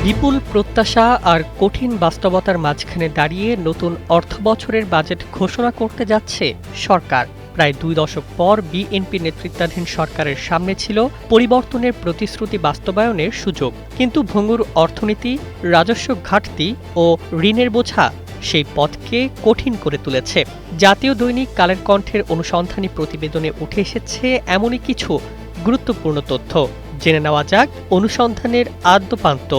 বিপুল প্রত্যাশা আর কঠিন বাস্তবতার মাঝখানে দাঁড়িয়ে নতুন অর্থবছরের বাজেট ঘোষণা করতে যাচ্ছে সরকার। প্রায় ২ দশক পর বিএনপি নেতৃত্বাধীন সরকারের সামনে ছিল পরিবর্তনের প্রতিশ্রুতি বাস্তবায়নের সুযোগ, কিন্তু ভঙ্গুর অর্থনীতি, রাজস্ব ঘাটতি ও ঋণের বোঝা সেই পথকে কঠিন করে তুলেছে। জাতীয় দৈনিক কালের কণ্ঠের অনুসন্ধানী প্রতিবেদনে উঠে এসেছে এমনই কিছু গুরুত্বপূর্ণ তথ্য। জেনে নেওয়া যাক অনুসন্ধানের আদ্যোপান্ত।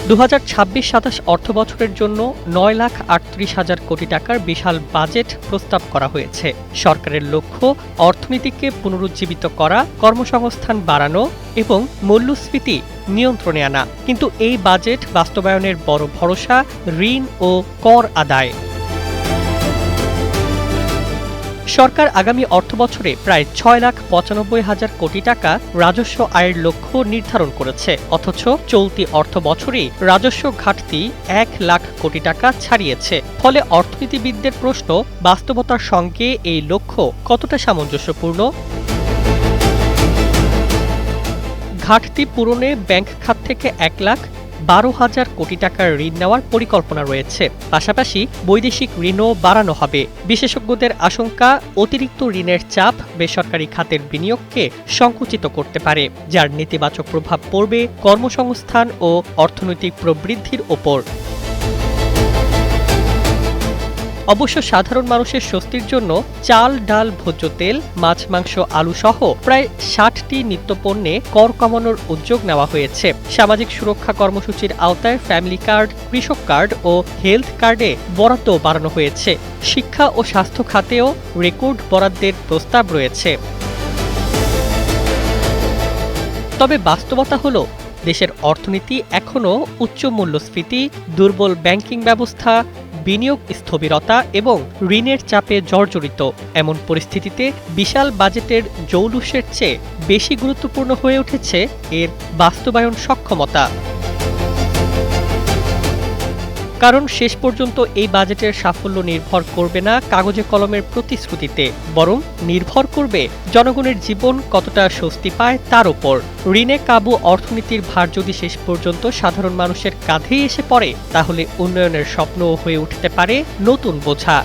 ২০২৬-২৭ অর্থবছরের জন্য ৯,৩৮,০০০ কোটি টাকার বিশাল বাজেট প্রস্তাব করা হয়েছে। সরকারের লক্ষ্য অর্থনীতিকে পুনরুজ্জীবিত করা, কর্মসংস্থান বাড়ানো এবং মূল্যস্ফীতি নিয়ন্ত্রণে আনা। কিন্তু এই বাজেট বাস্তবায়নের বড় ভরসা ঋণ ও কর আদায়। সরকার আগামী অর্থবছরে প্রায় ৬,৯৫,০০০ কোটি টাকা রাজস্ব আয়ের লক্ষ্য নির্ধারণ করেছে, অথচ চলতি অর্থবছরেই রাজস্ব ঘাটতি ১,০০,০০০ কোটি টাকা ছাড়িয়েছে। ফলে অর্থনীতিবিদদের প্রশ্ন, বাস্তবতার সঙ্গে এই লক্ষ্য কতটা সামঞ্জস্যপূর্ণ? ঘাটতি পূরণে ব্যাংক খাত থেকে ১,১২,০০০ কোটি টাকার ঋণ নেওয়ার পরিকল্পনা রয়েছে। পাশাপাশি বৈদেশিক ঋণও বাড়ানো হবে। বিশেষজ্ঞদের আশঙ্কা, অতিরিক্ত ঋণের চাপ বেসরকারি খাতের বিনিয়োগকে সংকুচিত করতে পারে, যার নেতিবাচক প্রভাব পড়বে কর্মসংস্থান ও অর্থনৈতিক প্রবৃদ্ধির ওপর। অবশ্য সাধারণ মানুষের স্বস্তির জন্য চাল, ডাল, ভোজ্য তেল, মাছ, মাংস, আলু সহ প্রায় ৬০টি নিত্যপণ্যে কর কমানোর উদ্যোগ নেওয়া হয়েছে। সামাজিক সুরক্ষা কর্মসূচির আওতায় ফ্যামিলি কার্ড, কৃষক কার্ড ও হেলথ কার্ডে বরাদ্দ বাড়ানো হয়েছে। শিক্ষা ও স্বাস্থ্য খাতেও রেকর্ড বরাদ্দের প্রস্তাব রয়েছে। তবে বাস্তবতা হলো, দেশের অর্থনীতি এখনও উচ্চ মূল্যস্ফীতি, দুর্বল ব্যাংকিং ব্যবস্থা, বিনিয়োগ স্থবিরতা এবং ঋণের চাপে জর্জরিত। এমন পরিস্থিতিতে বিশাল বাজেটের জৌলুসের চেয়ে বেশি গুরুত্বপূর্ণ হয়ে উঠেছে এর বাস্তবায়ন সক্ষমতা। কারণ শেষ পর্যন্ত এই বাজেটের সাফল্য নির্ভর করবে না কাগজে কলমের প্রতিশ্রুতিতে, বরং নির্ভর করবে জনগণের জীবন কতটা স্বস্তি পায় তার উপর। ঋণে কাবু অর্থনীতির ভার যদি শেষ পর্যন্ত সাধারণ মানুষের কাঁধেই এসে পড়ে, তাহলে উন্নয়নের স্বপ্নও হয়ে উঠতে পারে নতুন বোঝা।